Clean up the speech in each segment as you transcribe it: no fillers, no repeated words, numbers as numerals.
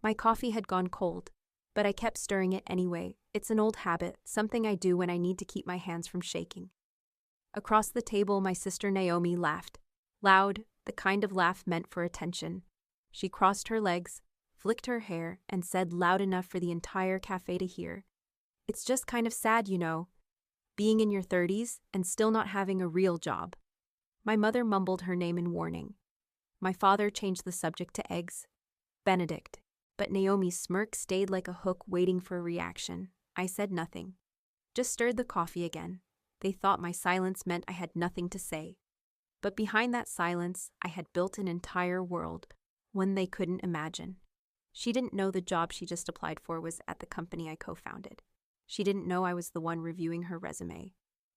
My coffee had gone cold, but I kept stirring it anyway. It's an old habit, something I do when I need to keep my hands from shaking. Across the table, my sister Naomi laughed. Loud, the kind of laugh meant for attention. She crossed her legs, flicked her hair, and said loud enough for the entire cafe to hear, "It's just kind of sad, you know, being in your 30s and still not having a real job." My mother mumbled her name in warning. My father changed the subject to eggs. Benedict. But Naomi's smirk stayed like a hook waiting for a reaction. I said nothing. Just stirred the coffee again. They thought my silence meant I had nothing to say. But behind that silence, I had built an entire world, one they couldn't imagine. She didn't know the job she just applied for was at the company I co-founded. She didn't know I was the one reviewing her resume.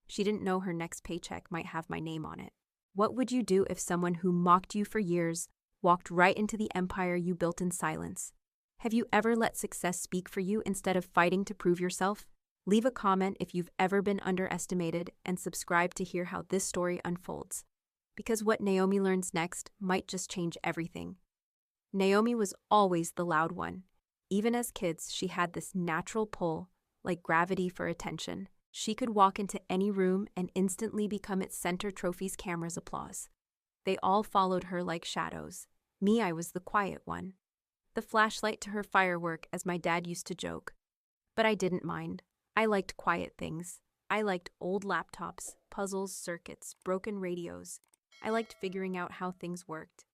She didn't know her next paycheck might have my name on it. What would you do if someone who mocked you for years walked right into the empire you built in silence? Have you ever let success speak for you instead of fighting to prove yourself? Leave a comment if you've ever been underestimated and subscribe to hear how this story unfolds. Because what Naomi learns next might just change everything. Naomi was always the loud one. Even as kids, she had this natural pull, like gravity for attention. She could walk into any room and instantly become its center. Trophies, cameras, applause. They all followed her like shadows. Me, I was the quiet one. The flashlight to her firework, as my dad used to joke. But I didn't mind. I liked quiet things. I liked old laptops, puzzles, circuits, broken radios. I liked figuring out how things worked.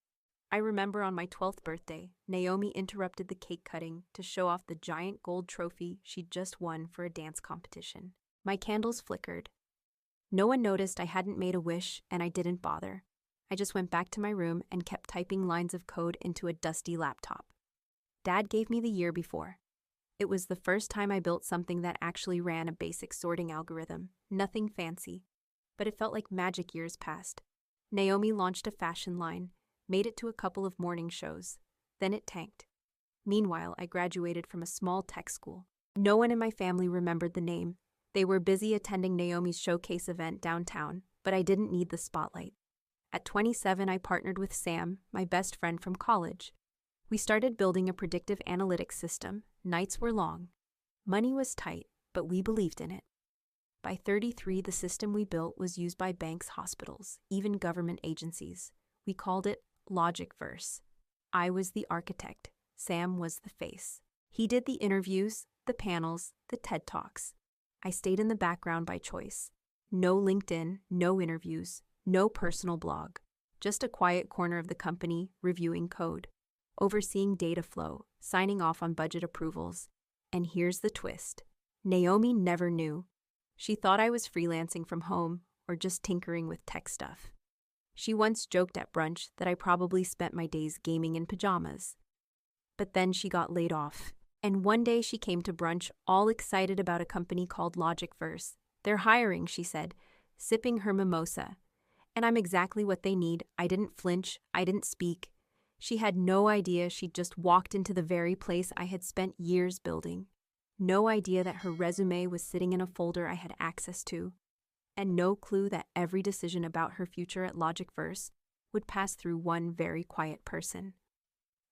I remember on my 12th birthday, Naomi interrupted the cake cutting to show off the giant gold trophy she'd just won for a dance competition. My candles flickered. No one noticed I hadn't made a wish, and I didn't bother. I just went back to my room and kept typing lines of code into a dusty laptop. Dad gave me the year before. It was the first time I built something that actually ran a basic sorting algorithm, nothing fancy. But it felt like magic. Years passed. Naomi launched a fashion line, made it to a couple of morning shows. Then it tanked. Meanwhile, I graduated from a small tech school. No one in my family remembered the name. They were busy attending Naomi's showcase event downtown, but I didn't need the spotlight. At 27, I partnered with Sam, my best friend from college. We started building a predictive analytics system. Nights were long. Money was tight, but we believed in it. By 33, the system we built was used by banks, hospitals, even government agencies. We called it Logicverse. I was the architect. Sam was the face. He did the interviews, the panels, the TED Talks. I stayed in the background by choice. No LinkedIn, no interviews, no personal blog. Just a quiet corner of the company, reviewing code, overseeing data flow, signing off on budget approvals. And here's the twist. Naomi never knew. She thought I was freelancing from home or just tinkering with tech stuff. She once joked at brunch that I probably spent my days gaming in pajamas. But then she got laid off. And one day she came to brunch all excited about a company called Logicverse. They're hiring, she said, sipping her mimosa. And I'm exactly what they need. I didn't flinch. I didn't speak. She had no idea she'd just walked into the very place I had spent years building. No idea that her resume was sitting in a folder I had access to. And no clue that every decision about her future at Logicverse would pass through one very quiet person.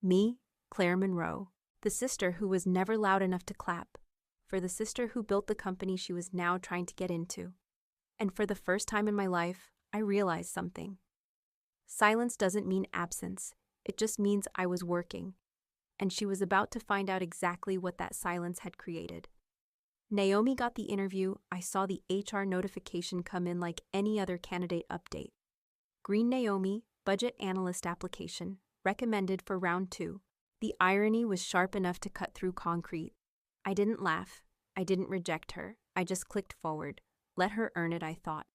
Me, Claire Monroe, the sister who was never loud enough to clap, for the sister who built the company she was now trying to get into. And for the first time in my life, I realized something. Silence doesn't mean absence. It just means I was working. And she was about to find out exactly what that silence had created. Naomi got the interview. I saw the HR notification come in like any other candidate update. Green Naomi, budget analyst application, recommended for round 2. The irony was sharp enough to cut through concrete. I didn't laugh. I didn't reject her. I just clicked forward. Let her earn it, I thought.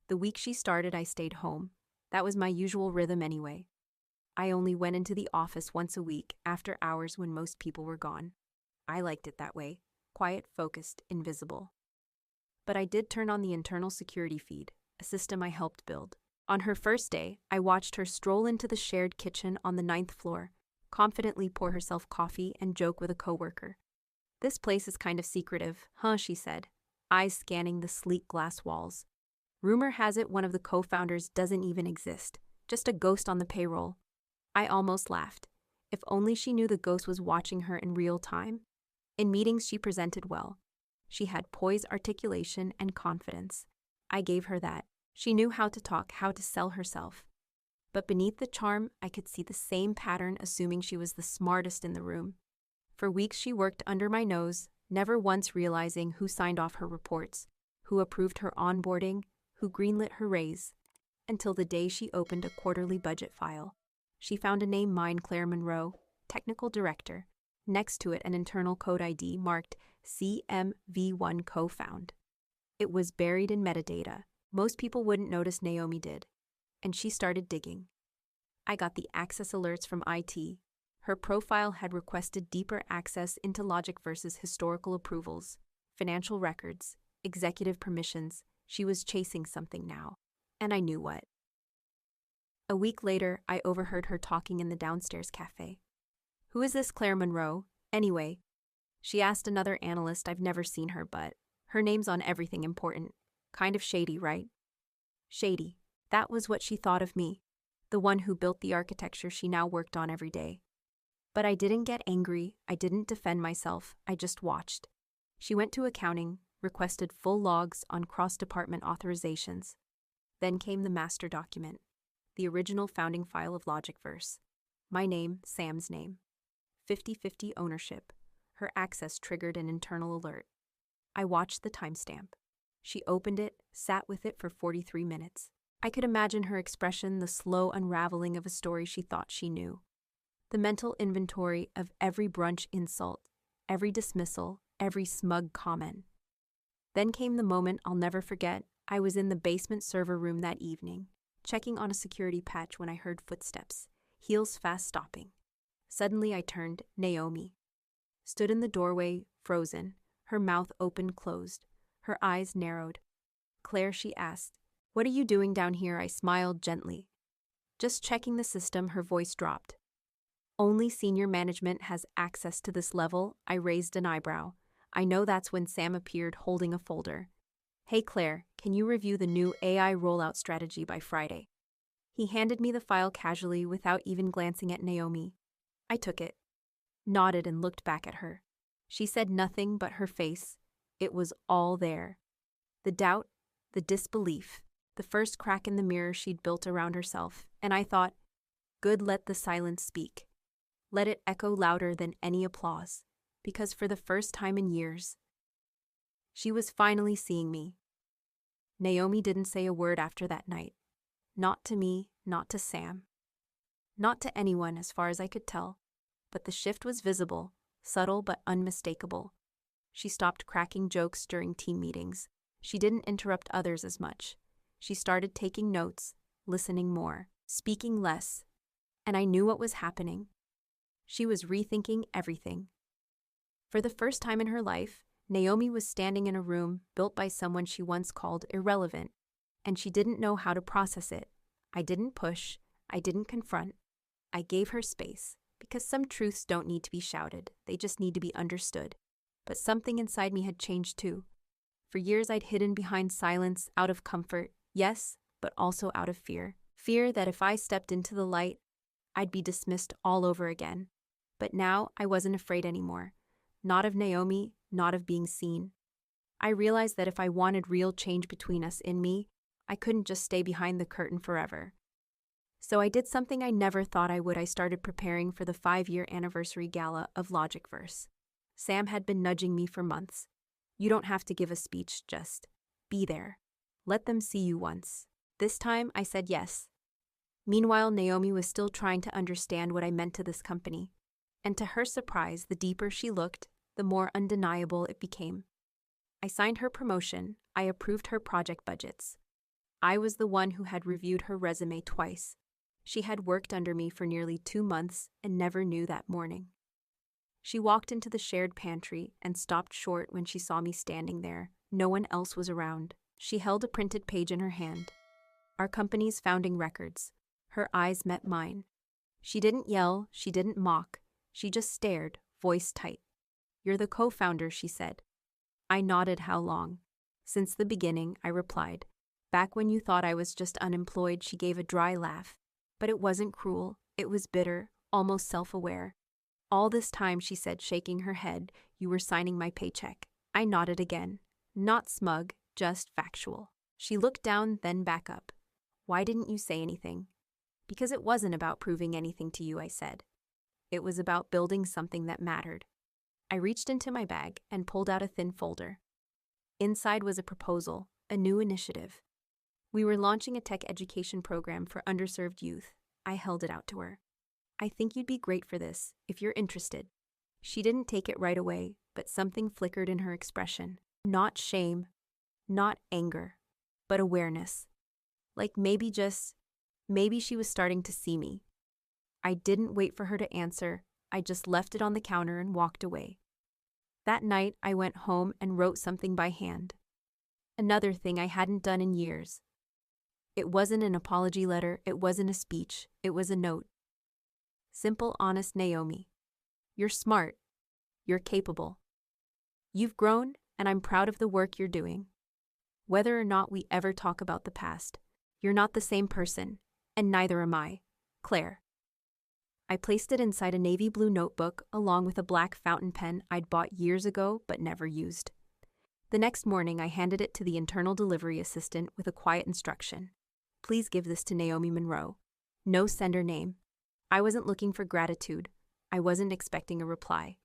The week she started, I stayed home. That was my usual rhythm anyway. I only went into the office once a week after hours when most people were gone. I liked it that way. Quiet, focused, invisible. But I did turn on the internal security feed, a system I helped build. On her first day, I watched her stroll into the shared kitchen on the 9th floor, confidently pour herself coffee and joke with a coworker. "This place is kind of secretive, huh?" she said, eyes scanning the sleek glass walls. "Rumor has it one of the co-founders doesn't even exist, just a ghost on the payroll." I almost laughed. If only she knew the ghost was watching her in real time. In meetings, she presented well. She had poise, articulation, and confidence. I gave her that. She knew how to talk, how to sell herself. But beneath the charm, I could see the same pattern, assuming she was the smartest in the room. For weeks, she worked under my nose, never once realizing who signed off her reports, who approved her onboarding, who greenlit her raise. Until the day she opened a quarterly budget file. She found a name mine, Claire Monroe, technical director. Next to it, an internal code ID marked CMV1 co-found. It was buried in metadata. Most people wouldn't notice, Naomi did. And she started digging. I got the access alerts from IT. Her profile had requested deeper access into Logicverse's historical approvals, financial records, executive permissions. She was chasing something now. And I knew what. A week later, I overheard her talking in the downstairs cafe. Who is this Claire Monroe, anyway? She asked another analyst. I've never seen her, but her name's on everything important. Kind of shady, right? Shady. That was what she thought of me, the one who built the architecture she now worked on every day. But I didn't get angry, I didn't defend myself, I just watched. She went to accounting, requested full logs on cross-department authorizations. Then came the master document, the original founding file of Logicverse. My name, Sam's name. 50-50 ownership. Her access triggered an internal alert. I watched the timestamp. She opened it, sat with it for 43 minutes. I could imagine her expression, the slow unraveling of a story she thought she knew. The mental inventory of every brunch insult, every dismissal, every smug comment. Then came the moment I'll never forget. I was in the basement server room that evening, checking on a security patch when I heard footsteps, heels fast stopping. Suddenly I turned. Naomi stood in the doorway, frozen, her mouth open-closed, her eyes narrowed. Claire, she asked, "What are you doing down here?" I smiled gently. "Just checking the system," her voice dropped. "Only senior management has access to this level." I raised an eyebrow. I know that's when Sam appeared holding a folder. "Hey Claire, can you review the new AI rollout strategy by Friday?" He handed me the file casually without even glancing at Naomi. I took it, nodded and looked back at her. She said nothing, but her face, it was all there. The doubt, the disbelief, the first crack in the mirror she'd built around herself, and I thought, good, let the silence speak. Let it echo louder than any applause, because for the first time in years, she was finally seeing me. Naomi didn't say a word after that night. Not to me, not to Sam. Not to anyone as far as I could tell. But the shift was visible, subtle but unmistakable. She stopped cracking jokes during team meetings. She didn't interrupt others as much. She started taking notes, listening more, speaking less. And I knew what was happening. She was rethinking everything. For the first time in her life, Naomi was standing in a room built by someone she once called irrelevant, and she didn't know how to process it. I didn't push, I didn't confront. I gave her space, because some truths don't need to be shouted, they just need to be understood. But something inside me had changed too. For years I'd hidden behind silence, out of comfort, yes, but also out of fear. Fear that if I stepped into the light, I'd be dismissed all over again. But now I wasn't afraid anymore. Not of Naomi, not of being seen. I realized that if I wanted real change between us in me, I couldn't just stay behind the curtain forever. So I did something I never thought I would. I started preparing for the 5-year anniversary gala of Logicverse. Sam had been nudging me for months. You don't have to give a speech, just be there. Let them see you once. This time I said yes. Meanwhile, Naomi was still trying to understand what I meant to this company. And to her surprise, the deeper she looked, the more undeniable it became. I signed her promotion. I approved her project budgets. I was the one who had reviewed her resume twice. She had worked under me for nearly 2 months and never knew that morning. She walked into the shared pantry and stopped short when she saw me standing there. No one else was around. She held a printed page in her hand. Our company's founding records. Her eyes met mine. She didn't yell, she didn't mock. She just stared, voice tight. "You're the co-founder," she said. I nodded. "How long?" "Since the beginning," I replied. "Back when you thought I was just unemployed." She gave a dry laugh. But it wasn't cruel. It was bitter, almost self-aware. All this time, she said, shaking her head, you were signing my paycheck. I nodded again. Not smug, just factual. She looked down, then back up. Why didn't you say anything? Because it wasn't about proving anything to you, I said. It was about building something that mattered. I reached into my bag and pulled out a thin folder. Inside was a proposal, a new initiative. We were launching a tech education program for underserved youth. I held it out to her. I think you'd be great for this, if you're interested. She didn't take it right away, but something flickered in her expression. Not shame, not anger, but awareness. Like maybe she was starting to see me. I didn't wait for her to answer. I just left it on the counter and walked away. That night, I went home and wrote something by hand. Another thing I hadn't done in years. It wasn't an apology letter, it wasn't a speech, it was a note. Simple, honest Naomi. You're smart. You're capable. You've grown, and I'm proud of the work you're doing. Whether or not we ever talk about the past, you're not the same person, and neither am I, Claire. I placed it inside a navy blue notebook along with a black fountain pen I'd bought years ago but never used. The next morning, I handed it to the internal delivery assistant with a quiet instruction. Please give this to Naomi Monroe. No sender name. I wasn't looking for gratitude. I wasn't expecting a reply.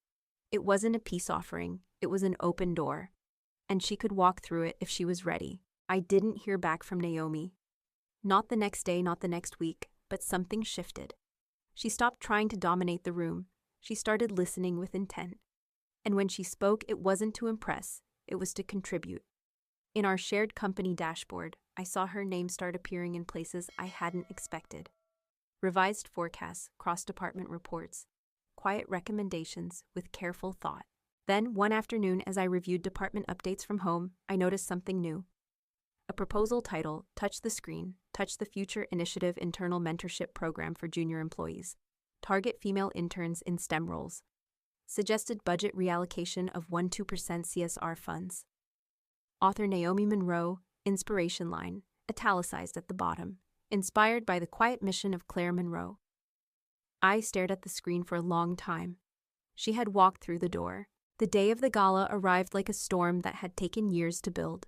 It wasn't a peace offering. It was an open door. And she could walk through it if she was ready. I didn't hear back from Naomi. Not the next day, not the next week, but something shifted. She stopped trying to dominate the room. She started listening with intent. And when she spoke, it wasn't to impress. It was to contribute. In our shared company dashboard, I saw her name start appearing in places I hadn't expected. Revised forecasts, cross-department reports, quiet recommendations with careful thought. Then, one afternoon, as I reviewed department updates from home, I noticed something new. A proposal title, Touch the Screen, Touch the Future Initiative Internal Mentorship Program for Junior Employees. Target female interns in STEM roles. Suggested budget reallocation of 1-2% CSR funds. Author Naomi Monroe, inspiration line, italicized at the bottom, inspired by the quiet mission of Claire Monroe. I stared at the screen for a long time. She had walked through the door. The day of the gala arrived like a storm that had taken years to build.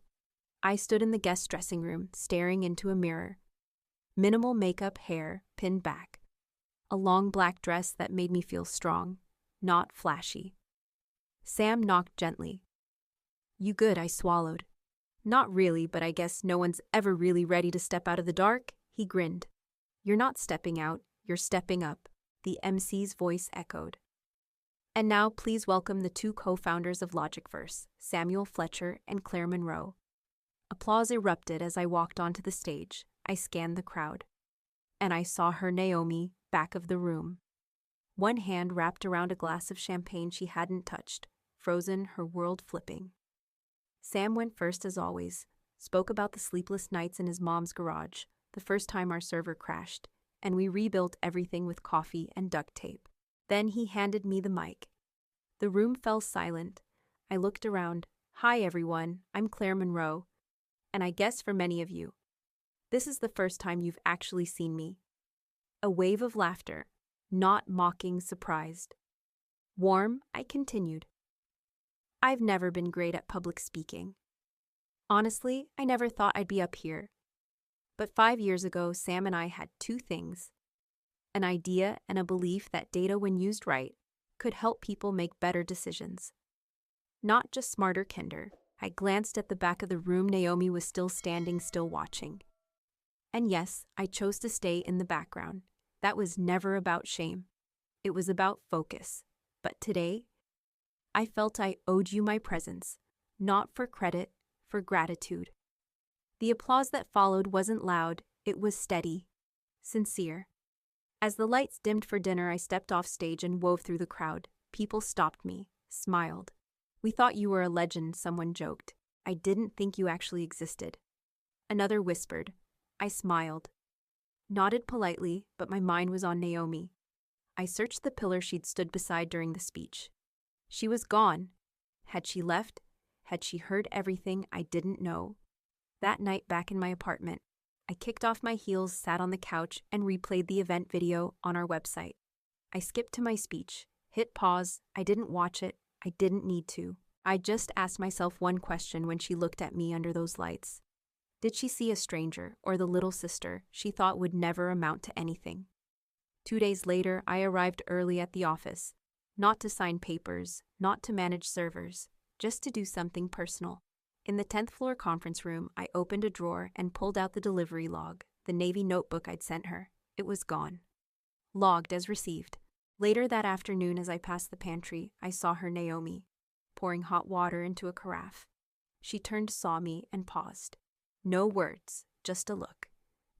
I stood in the guest dressing room, staring into a mirror. Minimal makeup, hair pinned back. A long black dress that made me feel strong, not flashy. Sam knocked gently. You good? I swallowed. Not really, but I guess no one's ever really ready to step out of the dark, he grinned. You're not stepping out, you're stepping up, the MC's voice echoed. And now please welcome the two co-founders of Logicverse, Samuel Fletcher and Claire Monroe. Applause erupted as I walked onto the stage. I scanned the crowd. And I saw her, Naomi, back of the room. One hand wrapped around a glass of champagne she hadn't touched, frozen, her world flipping. Sam went first as always, spoke about the sleepless nights in his mom's garage, the first time our server crashed, and we rebuilt everything with coffee and duct tape. Then he handed me the mic. The room fell silent. I looked around. Hi everyone, I'm Claire Monroe. And I guess for many of you, this is the first time you've actually seen me. A wave of laughter, not mocking, surprised. Warm, I continued. I've never been great at public speaking. Honestly, I never thought I'd be up here. But 5 years ago, Sam and I had two things. An idea and a belief that data, when used right, could help people make better decisions. Not just smarter kinder. I glanced at the back of the room. Naomi was still standing, still watching. And yes, I chose to stay in the background. That was never about shame. It was about focus. But today, I felt I owed you my presence, not for credit, for gratitude. The applause that followed wasn't loud, it was steady, sincere. As the lights dimmed for dinner, I stepped off stage and wove through the crowd. People stopped me, smiled. We thought you were a legend, someone joked. I didn't think you actually existed. Another whispered. I smiled. Nodded politely, but my mind was on Naomi. I searched the pillar she'd stood beside during the speech. She was gone. Had she left? Had she heard everything I didn't know? That night back in my apartment, I kicked off my heels, sat on the couch, and replayed the event video on our website. I skipped to my speech, hit pause. I didn't watch it. I didn't need to. I just asked myself one question when she looked at me under those lights. Did she see a stranger or the little sister she thought would never amount to anything? 2 days later, I arrived early at the office, not to sign papers, not to manage servers, just to do something personal. In the 10th floor conference room, I opened a drawer and pulled out the delivery log, the navy notebook I'd sent her. It was gone. Logged as received. Later that afternoon, as I passed the pantry, I saw her, Naomi, pouring hot water into a carafe. She turned, saw me, and paused. No words, just a look.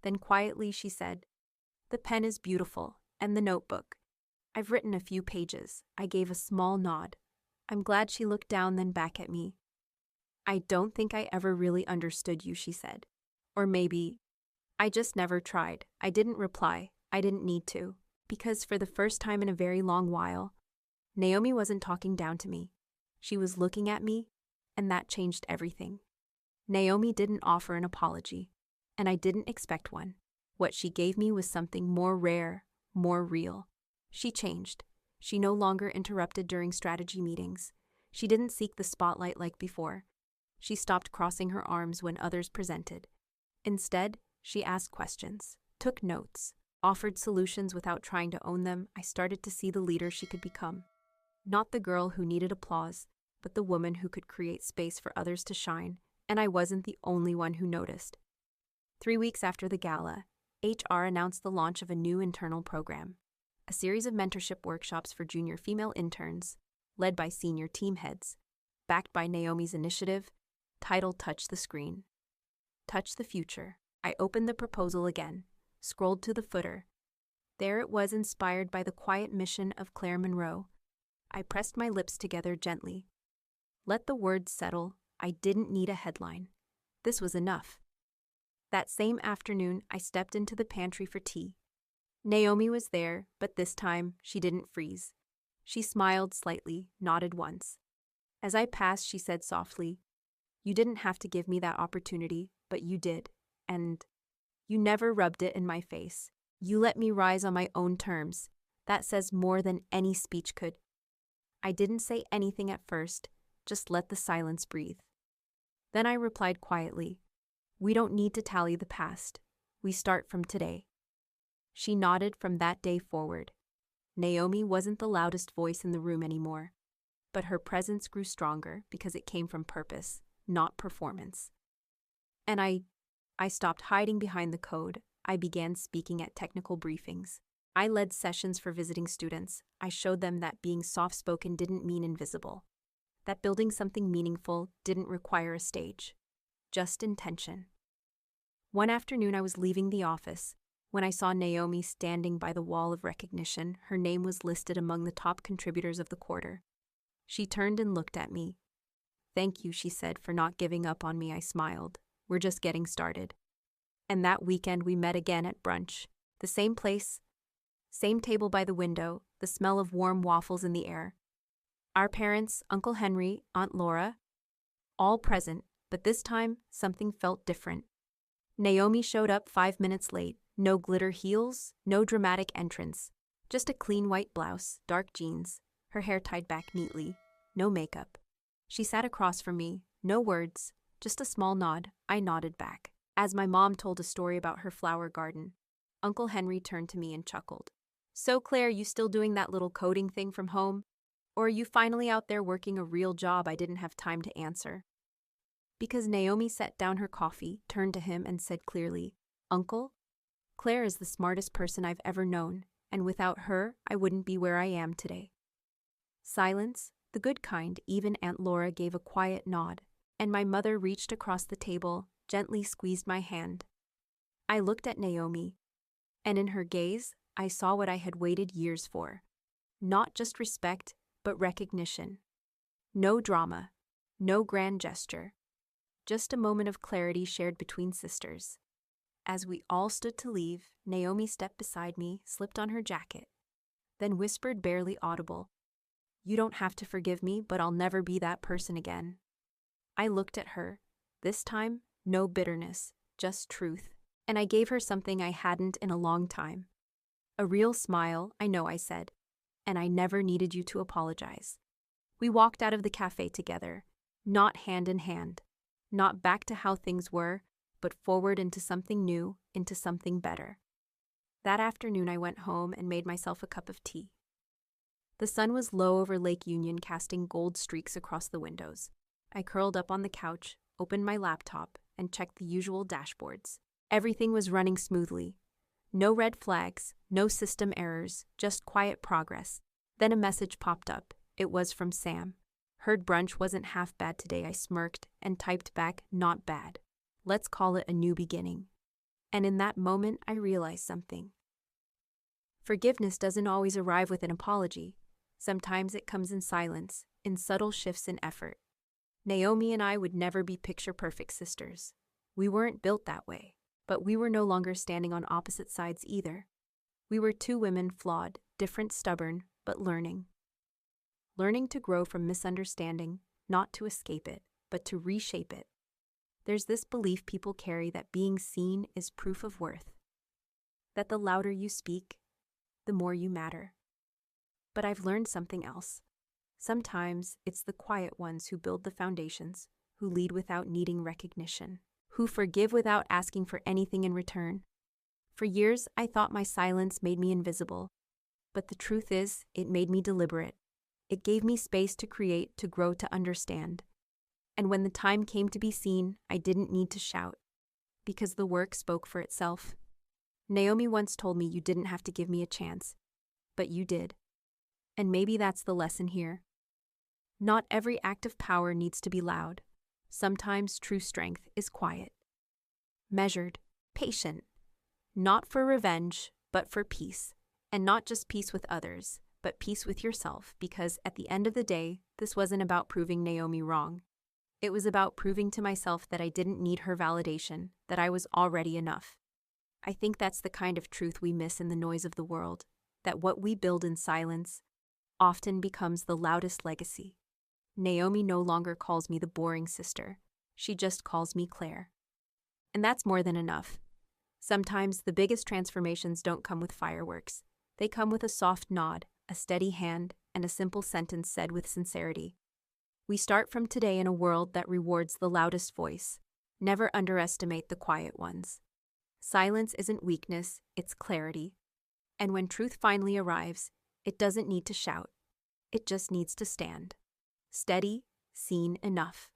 Then quietly she said, "The pen is beautiful, and the notebook. I've written a few pages." I gave a small nod. I'm glad she looked down, then back at me. "I don't think I ever really understood you," she said. "Or maybe I just never tried." I didn't reply. I didn't need to. Because for the first time in a very long while, Naomi wasn't talking down to me. She was looking at me, and that changed everything. Naomi didn't offer an apology, and I didn't expect one. What she gave me was something more rare, more real. She changed. She no longer interrupted during strategy meetings. She didn't seek the spotlight like before. She stopped crossing her arms when others presented. Instead, she asked questions, took notes, offered solutions without trying to own them. I started to see the leader she could become. Not the girl who needed applause, but the woman who could create space for others to shine, and I wasn't the only one who noticed. 3 weeks after the gala, HR announced the launch of a new internal program, a series of mentorship workshops for junior female interns, led by senior team heads, backed by Naomi's initiative, titled Touch the Screen. Touch the Future. I opened the proposal again, scrolled to the footer. There it was, inspired by the quiet mission of Claire Monroe. I pressed my lips together gently. Let the words settle. I didn't need a headline. This was enough. That same afternoon, I stepped into the pantry for tea. Naomi was there, but this time she didn't freeze. She smiled slightly, nodded once. As I passed, she said softly, "You didn't have to give me that opportunity, but you did, and you never rubbed it in my face. You let me rise on my own terms. That says more than any speech could." I didn't say anything at first, just let the silence breathe. Then I replied quietly, "We don't need to tally the past. We start from today." She nodded. From that day forward. Naomi wasn't the loudest voice in the room anymore, but her presence grew stronger because it came from purpose, not performance. And I stopped hiding behind the code. I began speaking at technical briefings. I led sessions for visiting students. I showed them that being soft-spoken didn't mean invisible, that building something meaningful didn't require a stage, just intention. One afternoon, I was leaving the office when I saw Naomi standing by the wall of recognition. Her name was listed among the top contributors of the quarter. She turned and looked at me. "Thank you," she said, "for not giving up on me." I smiled. "We're just getting started." And that weekend, we met again at brunch. The same place, same table by the window, the smell of warm waffles in the air. Our parents, Uncle Henry, Aunt Laura, all present, but this time something felt different. Naomi showed up 5 minutes late. No glitter heels, no dramatic entrance. Just a clean white blouse, dark jeans, her hair tied back neatly, no makeup. She sat across from me, no words, just a small nod. I nodded back. As my mom told a story about her flower garden, Uncle Henry turned to me and chuckled. "So, Claire, you still doing that little coding thing from home? Or are you finally out there working a real job?" I didn't have time to answer. Because Naomi set down her coffee, turned to him, and said clearly, "Uncle, Claire is the smartest person I've ever known, and without her, I wouldn't be where I am today." Silence, the good kind. Even Aunt Laura gave a quiet nod, and my mother reached across the table, gently squeezed my hand. I looked at Naomi, and in her gaze, I saw what I had waited years for. Not just respect, but recognition. No drama, no grand gesture. Just a moment of clarity shared between sisters. As we all stood to leave, Naomi stepped beside me, slipped on her jacket, then whispered, barely audible, "You don't have to forgive me, but I'll never be that person again." I looked at her. This time, no bitterness, just truth. And I gave her something I hadn't in a long time. A real smile. "I know," I said. and I never needed you to apologize. We walked out of the cafe together, not hand in hand, not back to how things were, but forward into something new, into something better. That afternoon I went home and made myself a cup of tea. The sun was low over Lake Union, casting gold streaks across the windows. I curled up on the couch, opened my laptop, and checked the usual dashboards. Everything was running smoothly. No red flags, no system errors, just quiet progress. Then a message popped up. It was from Sam. Heard brunch wasn't half bad today. I smirked and typed back, not bad. Let's call it a new beginning. And in that moment, I realized something. Forgiveness doesn't always arrive with an apology. Sometimes it comes in silence, in subtle shifts in effort. Naomi and I would never be picture-perfect sisters. We weren't built that way, but we were no longer standing on opposite sides either. We were two women flawed, different, stubborn, but learning. Learning to grow from misunderstanding, not to escape it, but to reshape it. There's this belief people carry that being seen is proof of worth. That the louder you speak, the more you matter. But I've learned something else. Sometimes it's the quiet ones who build the foundations, who lead without needing recognition, who forgive without asking for anything in return. For years, I thought my silence made me invisible. But the truth is, it made me deliberate. It gave me space to create, to grow, to understand. And when the time came to be seen, I didn't need to shout, because the work spoke for itself. Naomi once told me you didn't have to give me a chance, but you did. And maybe that's the lesson here. Not every act of power needs to be loud. Sometimes true strength is quiet. Measured, patient. Not for revenge, but for peace. And not just peace with others, but peace with yourself, because at the end of the day, this wasn't about proving Naomi wrong. It was about proving to myself that I didn't need her validation, that I was already enough. I think that's the kind of truth we miss in the noise of the world, that what we build in silence often becomes the loudest legacy. Naomi no longer calls me the boring sister. She just calls me Claire. And that's more than enough. Sometimes the biggest transformations don't come with fireworks. They come with a soft nod, a steady hand, and a simple sentence said with sincerity. We start from today in a world that rewards the loudest voice. Never underestimate the quiet ones. Silence isn't weakness, it's clarity. And when truth finally arrives, it doesn't need to shout. It just needs to stand. Steady, seen enough.